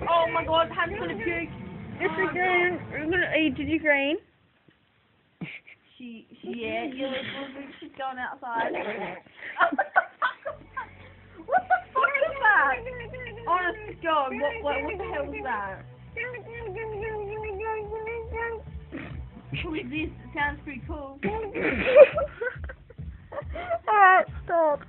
Oh my god, Ham's gonna puke. It's a green. Did you green? Yeah, you she's going outside. What the fuck is that? Honest to God, what the hell was that? Who is this? It sounds pretty cool. Alright, stop.